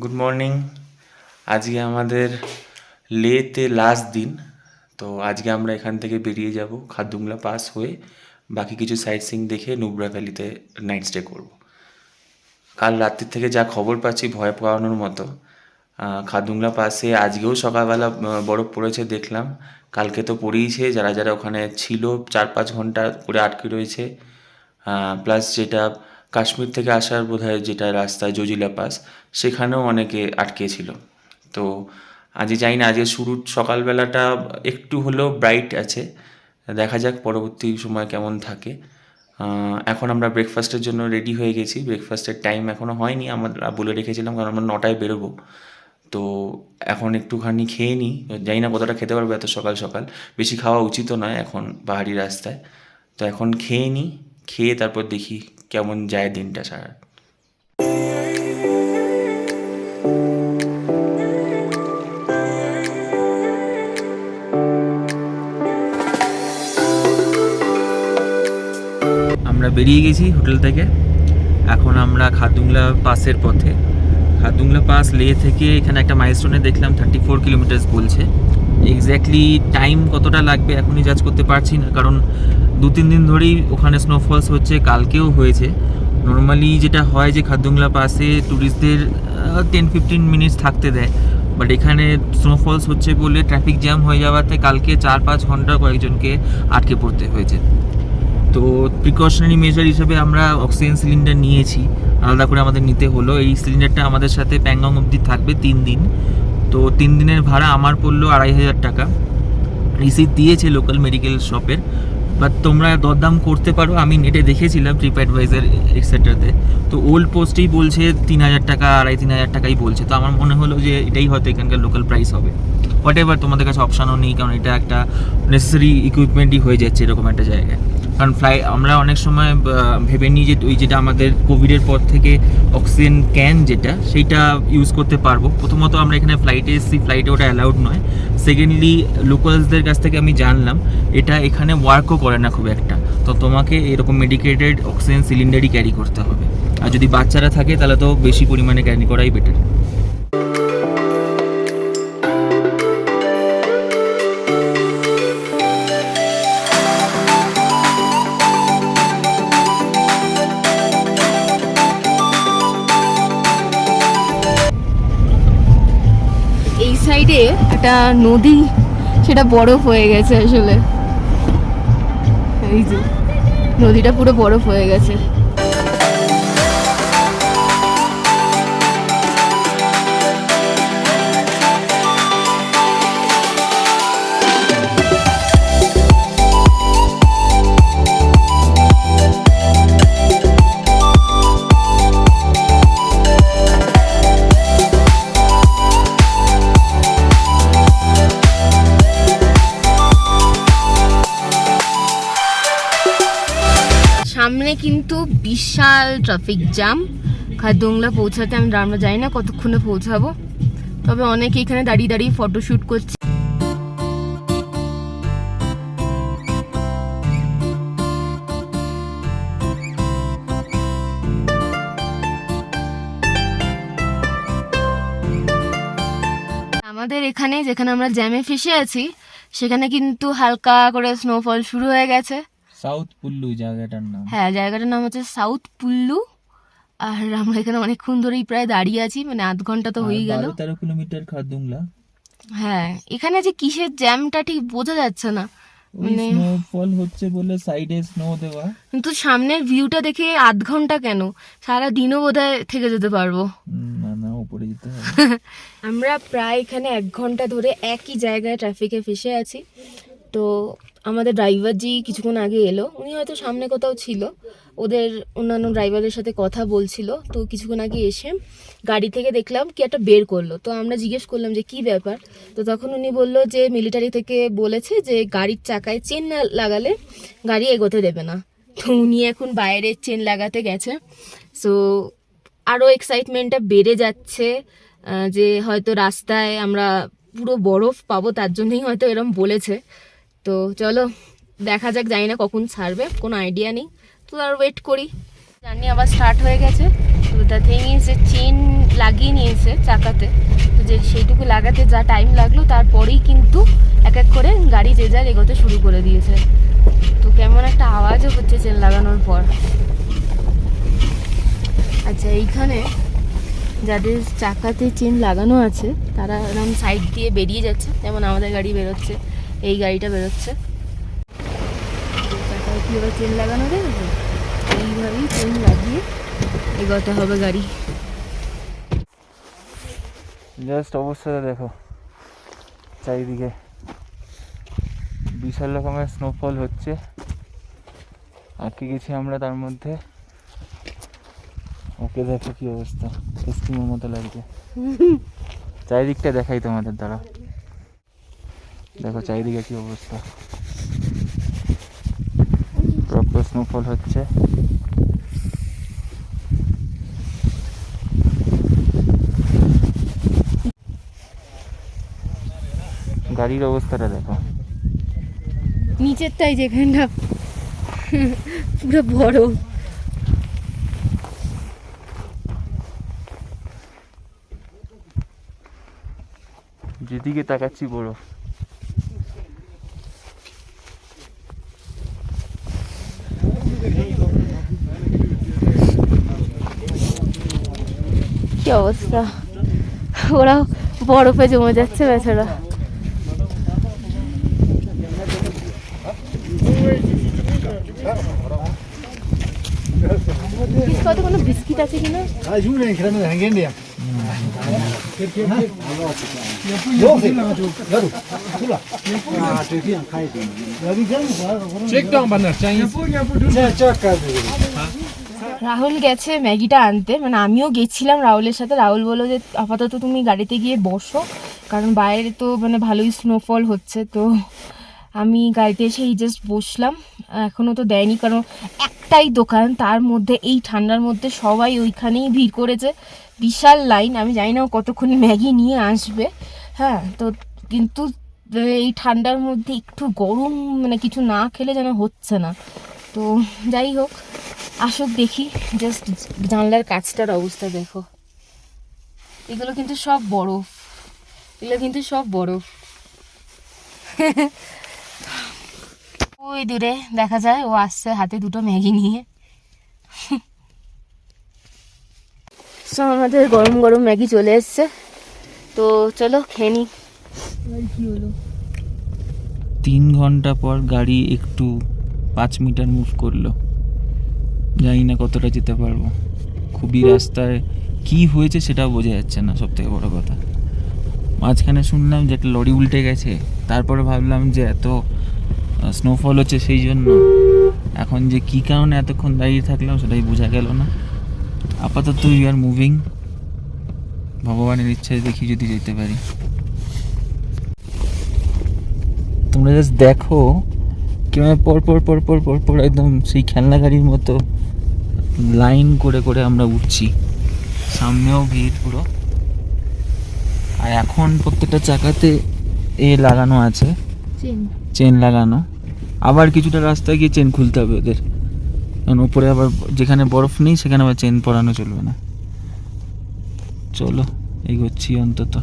Good morning. আজকে আমাদের লেতে last দিন। তো আজকে আমরা এখান থেকে বেরিয়ে যাব খারদুংলা পাস হয়ে, বাকি কিছু সাইট সিইং দেখে নুব্রা ভ্যালিতে নাইট স্টে করব। কাল রাত্রির থেকে যা খবর পাচ্ছি ভয় পাওয়ানোর মতো। খারদুংলা পাসে আজকেও সকালবেলা বরফ পড়েছে দেখলাম। কালকে তো পড়েইছে, যারা যারা ওখানে ছিল 4-5 ঘন্টা করে আটকে রয়েছে। প্লাস যেটা কাশ্মীর থেকে আসার বোধহয় যেটা রাস্তায় জজিলা পাস, সেখানেও অনেকে আটকে ছিল। তো আজকে জানি না, আজকে শুরুর সকালবেলাটা একটু হলেও ব্রাইট আছে, দেখা যাক পরবর্তী সময় কেমন থাকে। এখন আমরা ব্রেকফাস্টের জন্য রেডি হয়ে গেছি। ব্রেকফাস্টের টাইম এখনও হয়নি, আমরা বলে রেখেছিলাম কারণ আমরা 9টায় বেরোবো। তো এখন একটুখানি খেয়ে নিই, জানি না কতটা খেতে পারবো এত সকাল সকাল, বেশি খাওয়া উচিতও নয় এখন পাহাড়ি রাস্তায়। তো এখন খেয়ে নিই, খেয়ে তারপর দেখি কেমন যায় দিনটা সারা। আমরা বেরিয়ে গেছি হোটেল থেকে, এখন আমরা খারদুংলা পাসের পথে। খারদুংলা পাস লে থেকে এখানে একটা মাইলস্টোনে দেখলাম 34 কিলোমিটার্স বলছে। এক্স্যাক্টলি টাইম কতটা লাগবে এখনই জাজ করতে পারছি না, কারণ 2-3 দিন ধরেই ওখানে স্নোফলস হচ্ছে, কালকেও হয়েছে। নর্মালি যেটা হয় যে খারদুংলা পাসে ট্যুরিস্টদের 10-15 মিনিটস থাকতে দেয়, বাট এখানে স্নোফলস হচ্ছে বলে ট্রাফিক জ্যাম হয়ে যাওয়াতে কালকে 4-5 ঘন্টা কয়েকজনকে আটকে পড়তে হয়েছে। তো প্রিকশনারি মেজার হিসেবে আমরা অক্সিজেন সিলিন্ডার নিয়েছি, আলাদা করে আমাদের নিতে হলো। এই সিলিন্ডারটা আমাদের সাথে প্যাংগং অবধি থাকবে 3 দিন। তো 3 দিনের ভাড়া আমার পড়লো 2500 টাকা। রিসিপ্ট দিয়েছে লোকাল মেডিকেল শপের, বাট তোমরা দরদাম করতে পারো। আমি নেটে দেখেছিলাম ট্রিপ অ্যাডভাইজার এক্সেট্রাতে, তো ওল্ড পোস্টেই বলছে 3000 টাকা, 2500 টাকাই বলছে। তো আমার মনে হলো যে এটাই হয়তো এখানকার লোকাল প্রাইস হবে। হোয়াট এভার, তোমাদের কাছে অপশানও নেই, কারণ এটা একটা নেসেসারি ইকুইপমেন্টই হয়ে যাচ্ছে এরকম একটা জায়গায়। কারণ আমরা অনেক সময় ভেবে নিই যে ওই যেটা আমাদের কোভিডের পর থেকে অক্সিজেন ক্যান যেটা, সেইটা ইউজ করতে পারবো। প্রথমত আমরা এখানে ফ্লাইটে এসেছি, ফ্লাইটে ওটা অ্যালাউড নয়। সেকেন্ডলি লোকালসদের কাছ থেকে আমি জানলাম এটা এখানে ওয়ার্কও করে না খুব একটা। তো তোমাকে এরকম মেডিকেটেড অক্সিজেন সিলিন্ডারই ক্যারি করতে হবে, আর যদি বাচ্চারা থাকে তাহলে তো বেশি পরিমাণে ক্যারি করাই বেটার। এই সাইডে একটা নদী, সেটা বরফ হয়ে গেছে আসলে। এই যে নদীটা পুরো বরফ হয়ে গেছে। সামনে কিন্তু বিশাল ট্রাফিক জ্যাম। খারদুংলা পৌঁছাতে আমরা জানি না কতক্ষণে পৌঁছাবো, তবে অনেকে এখানে দাঁড়িয়ে দাঁড়িয়ে ফটোশুট করছে। আমাদের এখানে যেখানে আমরা জ্যামে ফেসে আছি, সেখানে কিন্তু হালকা করে স্নোফল শুরু হয়ে গেছে। সাউথ পুল্লু জায়গাটার নাম। হ্যাঁ, জায়গাটার নাম হচ্ছে সাউথ পুল্লু। আর আমরা এখানে অনেকক্ষণ ধরেই প্রায় দাঁড়িয়ে আছি, মানে আধ ঘন্টা তো হয়ে গেল। 12-13 কিলোমিটার খারদুংলা। হ্যাঁ, এখানে যে কিসের জ্যামটা ঠিক বোঝা যাচ্ছে না, মানে স্নোফল হচ্ছে বলে সাইডে স্নো দেওয়া। কিন্তু সামনের ভিউটা দেখে আধ ঘন্টা কেন, সারা দিনও বোধহয় থেকে যেতে পারবো। না না, উপরে যেতে হবে। আমরা প্রায় এখানে 1 ঘন্টা ধরে একই জায়গায় ট্রাফিকে ফেসে আছি। তো আমাদের ড্রাইভার জি কিছুক্ষণ আগে এলো, উনি হয়তো সামনে কোথাও ছিল, ওদের অন্যান্য ড্রাইভারের সাথে কথা বলছিল। তো কিছুক্ষণ আগে এসে গাড়ি থেকে দেখলাম কি একটা বের করলো। তো আমরা জিজ্ঞেস করলাম যে কি ব্যাপার। তো তখন উনি বললো যে মিলিটারি থেকে বলেছে যে গাড়ির চাকায় চেন না লাগালে গাড়ি এগোতে দেবে না। তো উনি এখন বাইরে চেন লাগাতে গেছে। সো আরও এক্সাইটমেন্টটা বেড়ে যাচ্ছে যে হয়তো রাস্তায় আমরা পুরো বরফ পাবো, তার জন্যই হয়তো এরম বলেছে। তো চলো দেখা যাক, জানি না কখন ছাড়বে, কোনো আইডিয়া নেই। তো আর ওয়েট করি। জার্নি আবার স্টার্ট হয়ে গেছে। তো দ্য থিং ইজ যে চেন লাগিয়ে নিয়েছে চাকাতে, তো যে সেইটুকু লাগাতে যা টাইম লাগলো তারপরেই কিন্তু এক এক করে গাড়ি যে যার এগোতে শুরু করে দিয়েছে। তো কেমন একটা আওয়াজও হচ্ছে চেন লাগানোর পর। আচ্ছা, এইখানে যাদের চাকাতে চেন লাগানো আছে তারা এরকম সাইড দিয়ে বেরিয়ে যাচ্ছে, যেমন আমাদের গাড়ি বেরোচ্ছে, এই গাড়িটা বেরোচ্ছে। চাকায় কীভাবে চেন লাগানো দেখেছো? এইভাবেই চেন লাগিয়ে এগোতে হবে গাড়ি। জাস্ট অবস্থাটা দেখো, চারিদিকে বিশাল রকমের স্নোফল হচ্ছে। আটকে গেছি আমরা তার মধ্যে। ওকে দেখো কি অবস্থা, এস্কিমোর মতো লাগছে। চারিদিকটা দেখাই তোমাদের দ্বারা, দেখো চারিদিকে কি অবস্থা, প্রপার স্নোফল হচ্ছে। গাড়ির অবস্থাটা দেখো, নিচেরটাই যেখানটা পুরো বড়। যেদিকে তাকাচ্ছি বড়। কি অবস্থা, ওরা বরফে জমে যাচ্ছে বেচারা। কত কোনো বিস্কিট আছে কিনা? রাহুল গেছে ম্যাগিটা আনতে, মানে আমিও গেছিলাম রাহুলের সাথে। রাহুল বললো যে আপাতত তুমি গাড়িতে গিয়ে বসো, কারণ বাইরে তো মানে ভালোই স্নোফল হচ্ছে। তো আমি গাড়িতে এসে এই জাস্ট বসলাম। এখনও তো দেয়নি, কারণ একটাই দোকান, তার মধ্যে এই ঠান্ডার মধ্যে সবাই ওইখানেই ভিড় করেছে, বিশাল লাইন। আমি জানি না ও কতক্ষণ ম্যাগি নিয়ে আসবে। হ্যাঁ, তো কিন্তু এই ঠান্ডার মধ্যে একটু গরম মানে কিছু না খেলে যেন হচ্ছে না। তো যাই হোক, আসুক দেখি। জাস্ট জানলার কাছটার অবস্থা দেখো, এগুলো কিন্তু সব বরফ, এগুলো কিন্তু সব বরফ। ওই দূরে দেখা যায় ও আসছে হাতে দুটো ম্যাগি নিয়ে। সো আমাদের গরম গরম ম্যাগি চলে এসছে, তো চলো খেয়ে নি। কি হলো, 3 ঘন্টা পর গাড়ি একটু 5 মিটার মুভ করলো। জানি না কতটা যেতে পারবো। খুবই রাস্তায় কি হয়েছে সেটাও বোঝা যাচ্ছে না, সব থেকে বড় কথা। মাঝখানে শুনলাম যে একটা লরি উল্টে গেছে, তারপরে ভাবলাম যে এত স্নোফল হচ্ছে সেই জন্য। এখন যে কী কারণে এতক্ষণ দাঁড়িয়ে থাকলাম সেটাই বোঝা গেল না। আপাতত উই আর মুভিং, ভগবানের ইচ্ছায় দেখি যদি যেতে পারি। তোমরা জাস্ট দেখো কিভাবে পর একদম সেই খেলনা গাড়ির মতো লাইন করে করে আমরা উঠছি। সামনেও ভিড় পুরো। আর এখন প্রত্যেকটা চাকাতে লাগানো আছে, চেন লাগানো। আবার কিছুটা রাস্তায় গিয়ে চেন খুলতে হবে ওদের, কারণ উপরে আবার যেখানে বরফ নেই সেখানে আবার চেন পরানো চলবে না। চলো এগোচ্ছি অন্তত।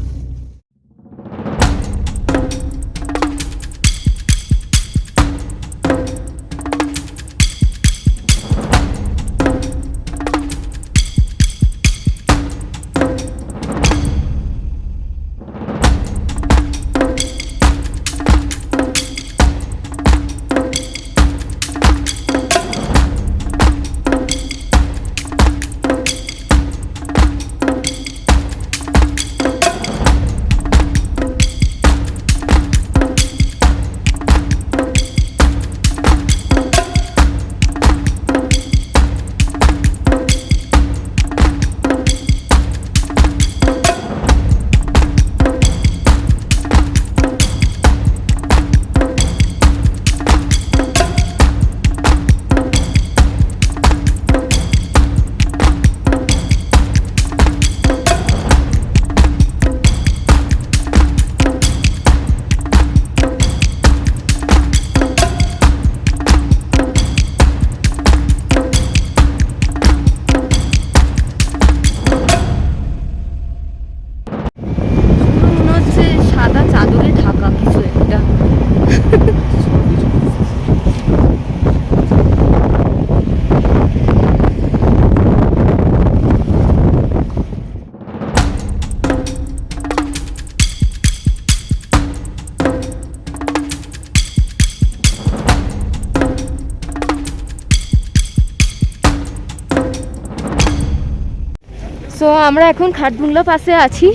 সো আমরা এখন খারদুংলা পাসে আছি,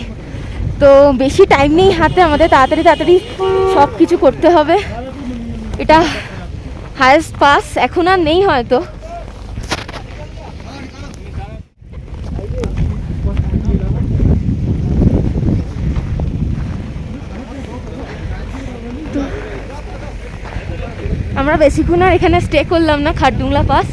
তো বেশি টাইম নেই হাতে, আমাদের তাড়াতাড়ি সব কিছু করতে হবে। এটা হায়েস্ট পাস, এখন আর নেই হয়তো। আমরা বেশিক্ষণ আর এখানে স্টে করলাম না, খারদুংলা পাস।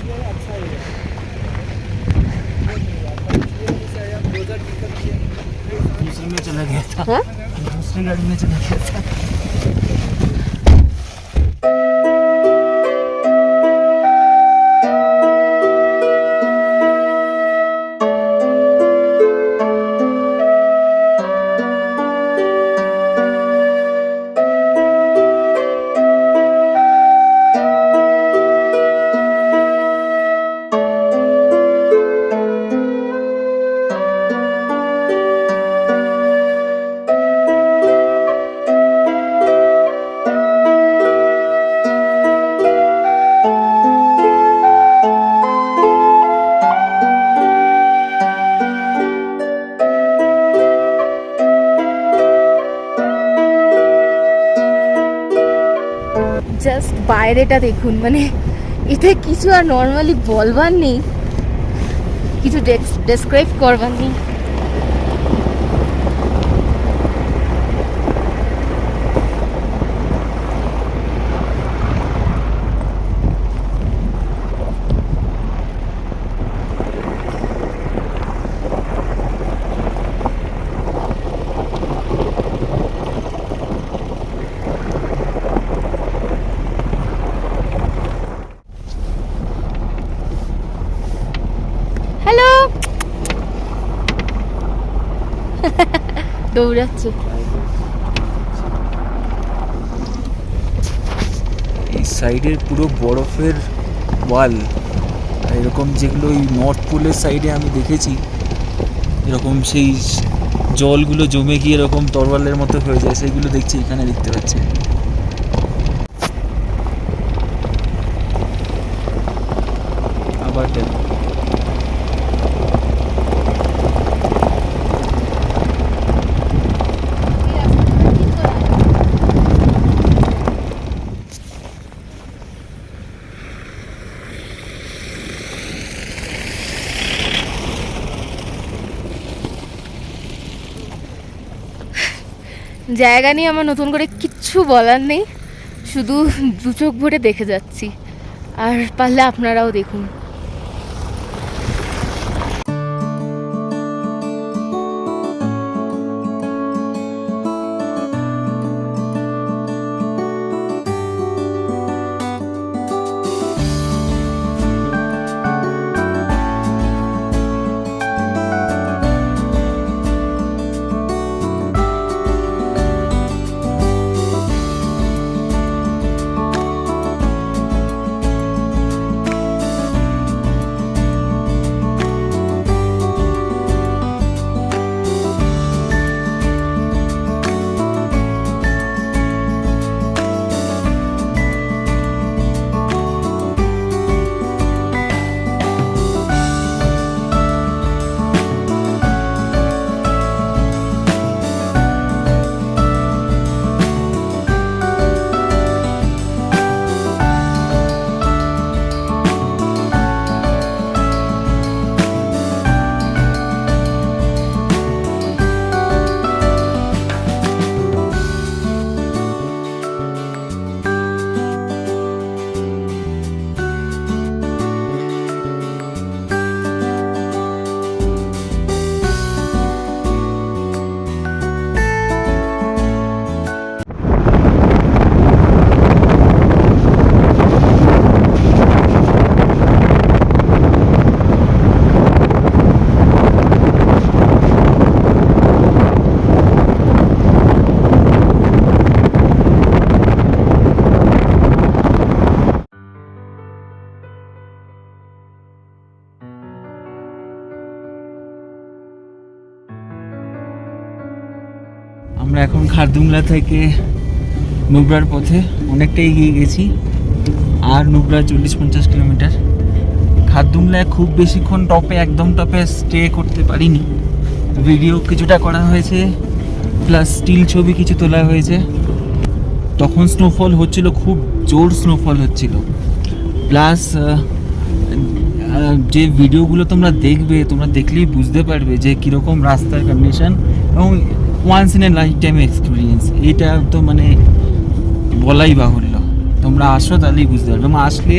चला गया था, हाँ? दूसरी गाड़ी में चला गया था। জাস্ট বাইরেটা দেখুন, মানে এটা কিছু আর নর্মালি বলবার নেই, কিছু ডেসক্রাইব করবার নেই। হ্যালো, দৌড়াচ্ছে। এই সাইডের পুরো বরফের ওয়াল, এরকম যেগুলো ওই নর্থ পোলের সাইডে আমি দেখেছি, এরকম সেই জলগুলো জমে গিয়ে এরকম তরোয়ালের মতো হয়ে যায়, সেইগুলো দেখছি এখানে দেখতে পাচ্ছি। আবার জায়গা নিয়ে আমার নতুন করে কিচ্ছু বলার নেই, শুধু দু চোখ ভরে দেখে যাচ্ছি, আর পারলে আপনারাও দেখুন। আমরা এখন খারদুংলা থেকে নুব্রার পথে অনেকটা এগিয়ে গেছি, আর নুব্রা 40-50 কিলোমিটার। খারদুংলায় খুব বেশিক্ষণ টপে, একদম টপে স্টে করতে পারিনি। ভিডিও কিছুটা করা হয়েছে, প্লাস স্টিল ছবি কিছু তোলা হয়েছে। তখন স্নোফল হচ্ছিল, খুব জোর স্নোফল হচ্ছিল। প্লাস যে ভিডিওগুলো তোমরা দেখবে, তোমরা দেখলেই বুঝতে পারবে যে কীরকম রাস্তার কন্ডিশন, এবং once in a life time experience. এটা তো মানে বলাই বাহুল্য। তোমরা আসো তাহলেই বুঝতে পারবে। এবং আসলে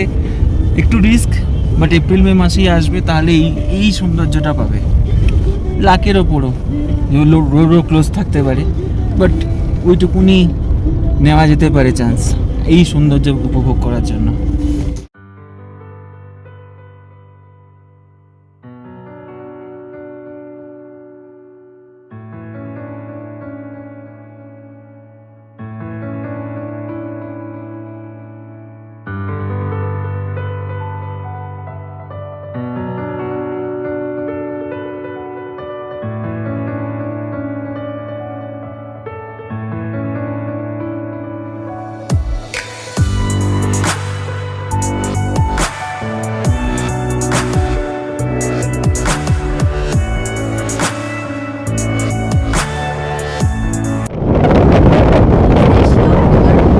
একটু রিস্ক, বাট এপ্রিল মে মাসেই আসবে, তাহলে এই সৌন্দর্যটা পাবে। লাকের ওপরও রোডও ক্লোজ থাকতে পারে, বাট ওইটুকুনি নেওয়া যেতে পারে চান্স এই সৌন্দর্য উপভোগ করার জন্য।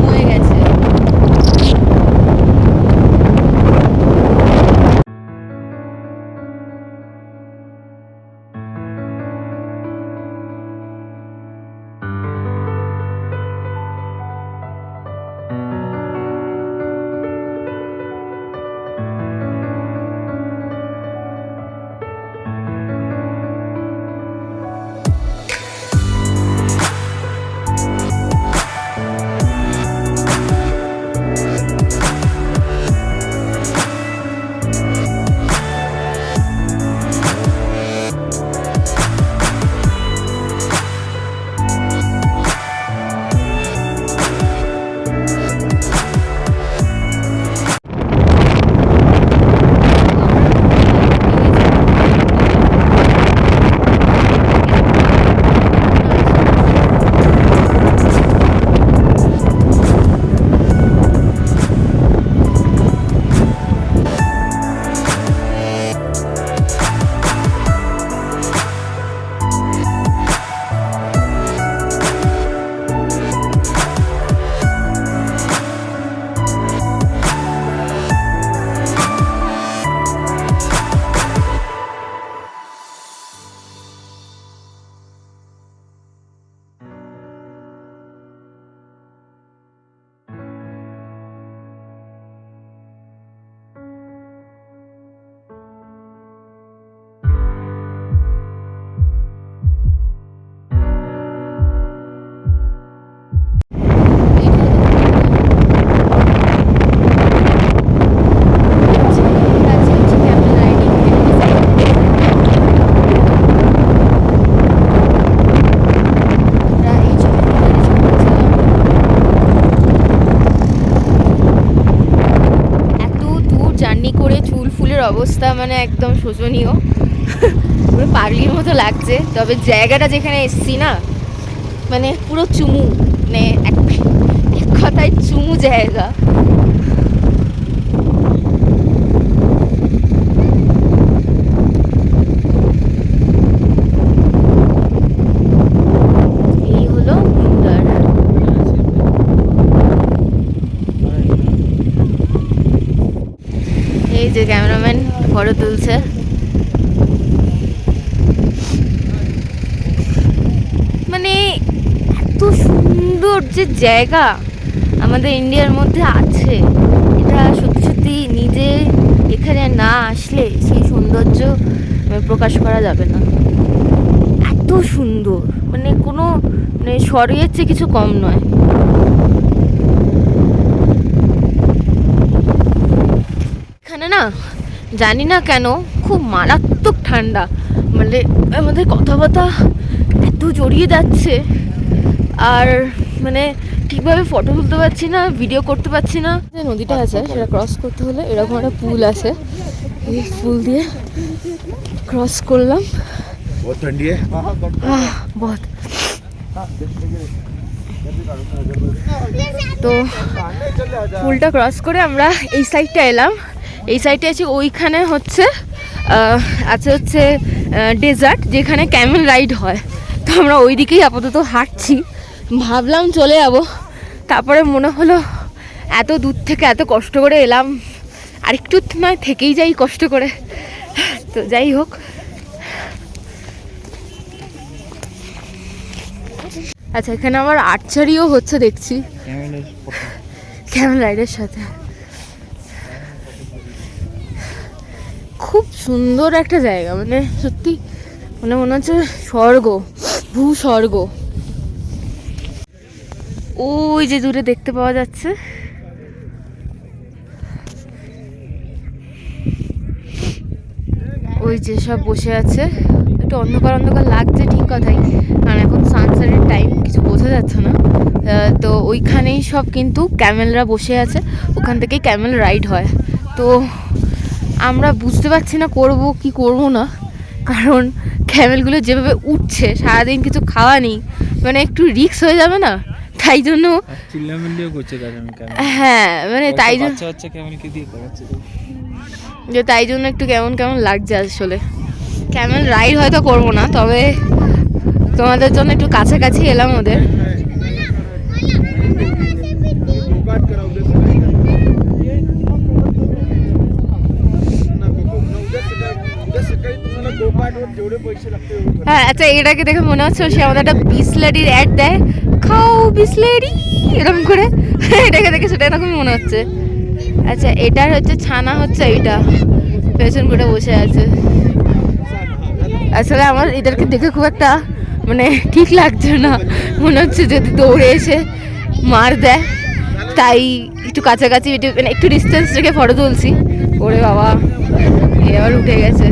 হয়ে গেছে। অবস্থা মানে একদম শোচনীয়, পুরো পাগলির মতো লাগছে। তবে জায়গাটা যেখানে এসছি না, মানে পুরো চুমু, মানে এক কথায় চুমু জায়গা। এই হলো মুন্ডার। এই যে ক্যামেরাম্যান ফটো তুলছে। মানে এত সুন্দর যে জায়গা আমাদের ইন্ডিয়ার মধ্যে আছে, এটা সত্যি সত্যি নিজে এখানে না আসলে সেই সৌন্দর্য প্রকাশ করা যাবে না। এত সুন্দর, মানে কোনো মানে স্বর্গের চেয়ে কিছু কম নয়। এখানে না জানি না কেন খুব মারাত্মক ঠান্ডা, মানে আমাদের কথাবার্তা এত জড়িয়ে যাচ্ছে, আর মানে ঠিকভাবে ফটো তুলতে পারছি না, ভিডিও করতে পারছি না। যে নদীটা আছে সেটা ক্রস করতে হলে এরকম একটা পুল আছে, এই পুল দিয়ে ক্রস করলাম। তো পুলটা ক্রস করে আমরা এই সাইডটা এলাম। এই সাইডে আছি, ওইখানে হচ্ছে আছে হচ্ছে ডেজার্ট, যেখানে ক্যামেল রাইড হয়। তো আমরা ওই দিকেই আপাতত হাঁটছি, ভাবলাম চলে যাবো, তারপরে মনে হলো এত দূর থেকে এত কষ্ট করে এলাম, আর একটু নয় থেকেই যাই কষ্ট করে। তো যাই হোক, আচ্ছা এখানে আমার আর্চারিও হচ্ছে দেখছি ক্যামেল রাইডের সাথে। খুব সুন্দর একটা জায়গা, মানে সত্যি মানে মনে হচ্ছে স্বর্গ, ভূস্বর্গ। ওই যে দূরে দেখতে পাওয়া যাচ্ছে, ওই যে সব বসে আছে। একটু অন্ধকার অন্ধকার লাগছে, ঠিক কথাই, কারণ এখন সানসেটের টাইম, কিছু বোঝা যাচ্ছে না। তো ওইখানেই সব কিন্তু ক্যামেলরা বসে আছে, ওখান থেকেই ক্যামেল রাইড হয়। তো আমরা বুঝতে পারছি না করব কি করব না, কারণ ক্যামেলগুলো যেভাবে উঠছে, সারাদিন কিছু খাওয়া নেই, মানে একটু রিস্ক হয়ে যাবে না, তাই জন্য চিল্লামিল্লিও করছে তার আমি হ্যাঁ মানে তাই জন্য বাচ্চা ক্যামেলকে দিয়ে করাচ্ছে যে তাই জন্য একটু কেমন কেমন লাগছে আসলে। ক্যামেল রাইড হয়তো করবো না, তবে তোমাদের জন্য একটু কাছাকাছি এলাম ওদের। হ্যাঁ আচ্ছা, এটাকে দেখে মনে হচ্ছে সে আমাদের একটা বিসলেরির অ্যাড দেয়, খাও বিসলেরি এরকম করে, এটাকে দেখে সেটা এরকম মনে হচ্ছে। আচ্ছা এটার হচ্ছে ছানা হচ্ছে এইটা, পেছন করে বসে আছে। আসলে আমার এদেরকে দেখে খুব একটা মানে ঠিক লাগছে না, মনে হচ্ছে যদি দৌড়ে এসে মার দেয়, তাই একটু কাছাকাছি মানে একটু ডিস্টেন্স রেখে ফটো তুলছি। ওরে বাবা, এবার উঠে গেছে।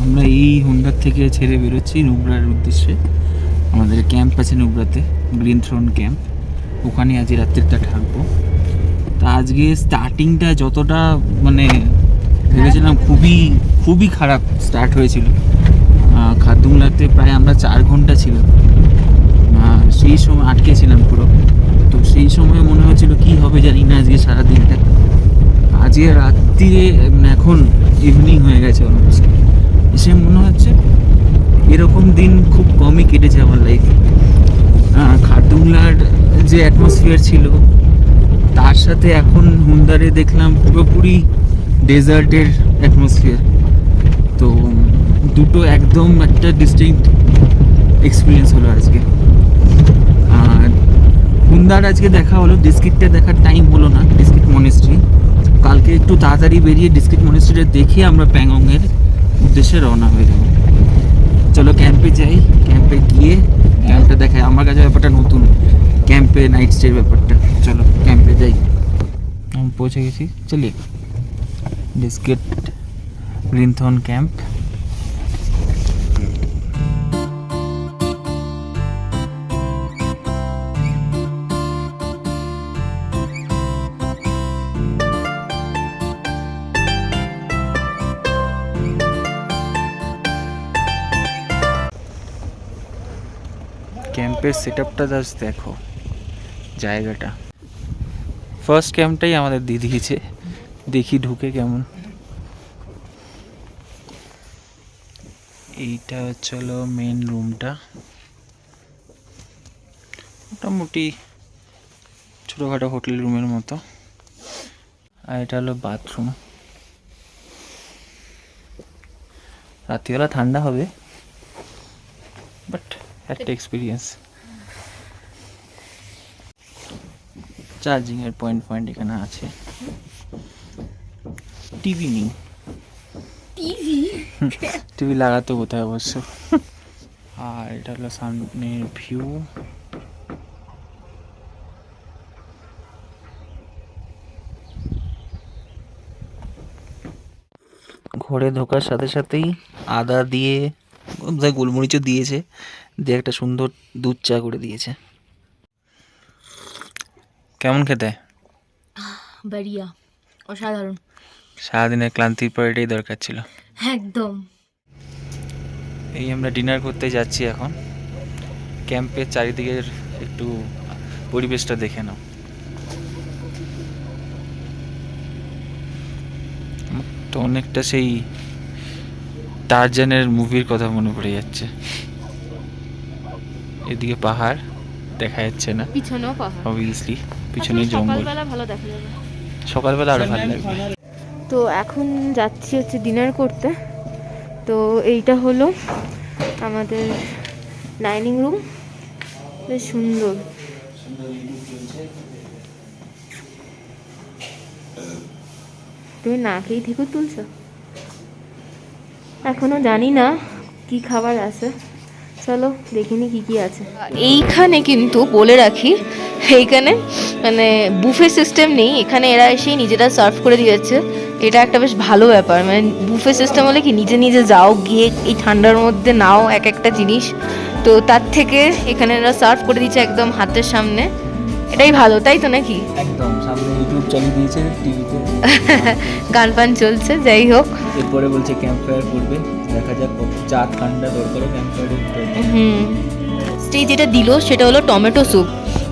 আমরা এই হুন্ডার থেকে ছেড়ে বেরোচ্ছি নুব্রার উদ্দেশ্যে। আমাদের ক্যাম্প আছে নুব্রাতে, গ্রিন থ্রোন ক্যাম্প, ওখানে আজ রাত্রিটা থাকবো। তা আজকে স্টার্টিংটা যতটা মানে ভেবেছিলাম খুবই খারাপ স্টার্ট হয়েছিল। খারদুংলাতে প্রায় আমরা 4 ঘন্টা ছিলাম, সেই সময় আটকেছিলাম পুরো। তো সেই সময় মনে হচ্ছিল কি হবে জানি না আজকে সারাদিনটা। আজকে রাত্রিরে এখন ইভিনিং হয়ে গেছে অলমোস্ট, এসে মনে হচ্ছে এরকম দিন খুব কমই কেটেছে আমার লাইফে। খারদুংলার যে অ্যাটমসফিয়ার ছিল তার সাথে এখন হুন্ডারে দেখলাম পুরোপুরি ডেজার্টের অ্যাটমসফিয়ার। তো দুটো একদম একটা ডিস্টিংক্ট এক্সপিরিয়েন্স হলো আজকে। আর হুন্ডার আজকে দেখা হলো, ডিস্কিটটা দেখার টাইম হলো না, ডিস্কিট মনেস্ট্রি। কালকে একটু তাড়াতাড়ি বেরিয়ে ডিস্কিট মনেস্ট্রিটা দেখে আমরা প্যাংগংয়ের উদ্দেশ্যে রওনা হয়ে যাব। চলো ক্যাম্পে যাই, ক্যাম্পে গিয়ে ক্যাম্পটা দেখাই। আমার কাছে ব্যাপারটা নতুন, ক্যাম্পে নাইট স্টের ব্যাপারটা। চলো ক্যাম্পে যাই। আমি পৌঁছে গেছি, চলি ডিস্কিট গ্রিন থ্রোন ক্যাম্প। ক্যাম্পের সেট আপটা জাস্ট দেখো, জায়গাটা। ফার্স্ট ক্যাম্পটাই আমাদের দিয়ে দিয়েছে, দেখি ঢুকে কেমন। এইটা হচ্ছে হলো মেন রুমটা, মোটামুটি ছোটোখাটো হোটেল রুমের মতো। আর এটা হলো বাথরুম। রাত্রিবেলা ঠান্ডা হবে, বাট একটা এক্সপিরিয়েন্স। চার্জিংয়ের পয়েন্ট এখানে আছে। টিভি নেই, টিভি লাগাতে কোথায় অবশ্য। আর এটা হলো সামনের ভিউ। ঘরে ঢোকার সাথে সাথেই আদা দিয়ে গোলমরিচও দিয়েছে, দিয়ে একটা সুন্দর দুধ চা করে দিয়েছে। কেমন খেতে? বাড়িয়া, অসাধারণ। সারাদিনের ক্লান্তির পর এটাই দরকার ছিল। একদম। এই আমরা ডিনার করতে যাচ্ছি এখন। ক্যাম্পের চারিদিকের একটু পরিবেশটা দেখে নাও। তো অনেকটা সেই টারজানের মুভির কথা মনে পড়ে যাচ্ছে। এদিকে পাহাড় দেখা যাচ্ছে না পিছনেও পাহাড়, অবভিয়াসলি, পিছনে জঙ্গল। সকালবেলা ভালো দেখা যাবে। সকালবেলা আরো ভালো লাগবে। তো এখন যাচ্ছি হচ্ছে ডিনার করতে। তো এইটা হলো আমাদের ডাইনিং রুম, বেশ সুন্দর। তুমি না খেয়েই থেকে তুলছো? এখনো জানি না কি খাবার আছে, চলো দেখিনি কি কি আছে। এইখানে কিন্তু বলে রাখি, এইখানে মানে বুফে সিস্টেম নেই, এখানে এরা এসে নিজেরা সার্ভ করে দিয়েছে। এটা একটা বেশ ভালো ব্যাপার, মানে বুফে সিস্টেম হলে কি নিজে নিজে যাও, গিয়ে এই ঠান্ডার মধ্যে নাও এক একটা জিনিস, তো তার থেকে এখানে এরা সার্ভ করে দিচ্ছে একদম হাতের সামনে। এটাই ভালো, তাই তো নাকি? একদম সামনে ইউটিউব চালিয়ে দিয়েছে, টিভিতে গান পান চলছে। যাই হোক, এরপরে বলছে ক্যাম্প ফায়ার করবে, দেখা যাক চা ঠান্ডা দরকারও ক্যাম্প ফায়ারে। স্টে যেটা দিল সেটা হলো টমেটো স্যুপ।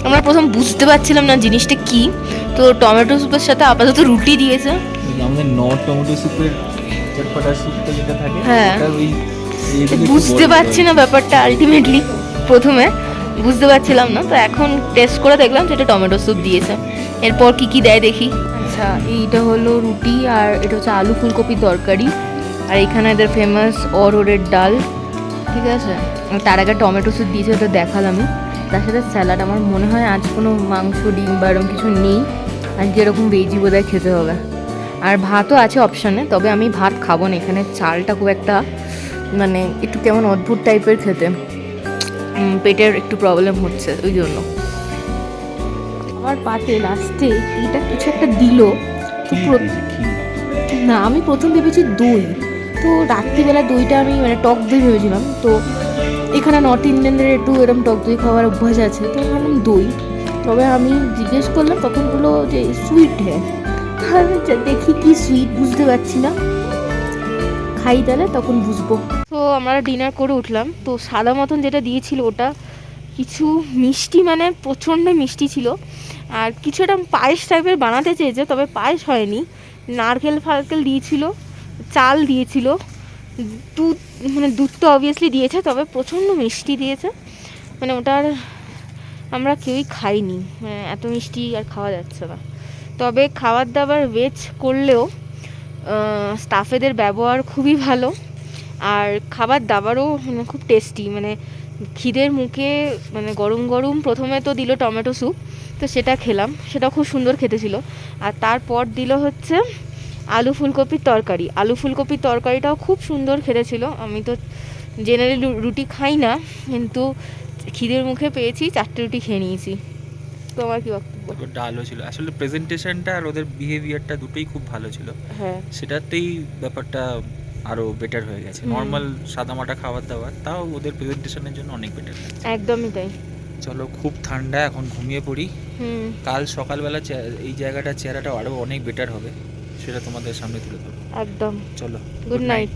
আমরা প্রথম বুঝতে পারছিলাম না জিনিসটা কি, তো টমেটো স্যুপের সাথে আপাতত রুটি দিয়েছে। আমাদের নট টমেটো স্যুপের চটপটা স্যুপটা যেটা থাকে, হ্যাঁ, ওটা ওই বুঝতে পারছি না ব্যাপারটা, আলটিমেটলি প্রথমে বুঝতে পারছিলাম না, তো এখন টেস্ট করে দেখলাম সেটা টমেটো স্যুপ দিয়েছে। এরপর কি কি দেয় দেখি। আচ্ছা, এইটা হলো রুটি, আর এটা হচ্ছে আলু ফুলকপি তরকারি, আর এখানে এদের ফেমাস অরহরের ডাল, ঠিক আছে। তার আগে টমেটো স্যুপ দিয়েছে, ওটা দেখালামই। তার সাথে স্যালাড। আমার মনে হয় আজ কোনো মাংস ডিম বা এরকম কিছু নেই, আজকে এরকম ভেজি বোধহয় খেতে হবে। আর ভাতও আছে অপশানে, তবে আমি ভাত খাবো না, এখানে চালটা খুব একটা মানে একটু কেমন অদ্ভুত টাইপের খেতে, পেটের একটু প্রবলেম হচ্ছে ওই জন্য। আমার পাতে লাস্টে এইটা কিছু একটা দিল, তো না আমি প্রথম ভেবেছি দই, তো রাত্রিবেলা দইটা আমি মানে টক দই ভেবেছিলাম, তো এখানে নর্থ ইন্ডিয়ানদের একটু এরকম টক দই খাওয়ার অভ্যাস আছে, তো ভাবলাম দই। তবে আমি জিজ্ঞেস করলাম তখন বললো যে সুইট হ্যাঁ, দেখি কি সুইট বুঝতে পারছি না, খাই তাহলে তখন বুঝবো। তো আমরা ডিনার করে উঠলাম, তো সাদা মতন যেটা দিয়েছিল ওটা কিছু মিষ্টি, মানে প্রচণ্ড মিষ্টি ছিল, আর কিছু একটা পায়েস টাইপের বানাতে চেয়েছে, তবে পায়েস হয়নি। নারকেল ফারকেল দিয়েছিল, চাল দিয়েছিল, দুধ, মানে দুধ তো অবভিয়াসলি দিয়েছে, তবে প্রচণ্ড মিষ্টি দিয়েছে, মানে ওটার আমরা কেউই খাইনি, মানে এত মিষ্টি আর খাওয়া যাচ্ছে না। তবে খাবার দাবার ভেজ করলেও স্টাফেদের ব্যবহার খুবই ভালো, আর খাবার দাবারও মানে খুব টেস্টি, মানে খিদের মুখে মানে গরম গরম প্রথমে তো দিল টমেটো স্যুপ, তো সেটা খেলাম, সেটা খুব সুন্দর খেতে ছিল। আর তারপর দিল হচ্ছে আলু ফুলকপির তরকারি। আলু ফুলকপির তরকারিটাও খুব সুন্দর খেতে ছিল। আমি তো জেনারেলি রুটি খাই না, কিন্তু খিদের মুখে পেয়েছি, 4টে রুটি খেয়ে নিয়েছি। তোমার কি বক্তব্য? ডালও ছিল, আসলে প্রেজেন্টেশনটা আর ওদের বিহেভিয়ারটা দুটোই খুব ভালো ছিল, হ্যাঁ, সেটাতেই ব্যাপারটা আরো বেটার হয়ে গেছে। নর্মাল সাদামাটা খাবার দাবার, তাও ওদের প্রেজেন্টেশনের জন্য অনেক বেটার লাগছে। একদমই তাই। চলো, খুব ঠান্ডা, এখন ঘুমিয়ে পড়ি। কাল সকালবেলা এই জায়গাটার চেহারাটা আরো অনেক বেটার হবে, সেটা তোমাদের সামনে তুলে ধরবো। একদম। চলো, গুড নাইট।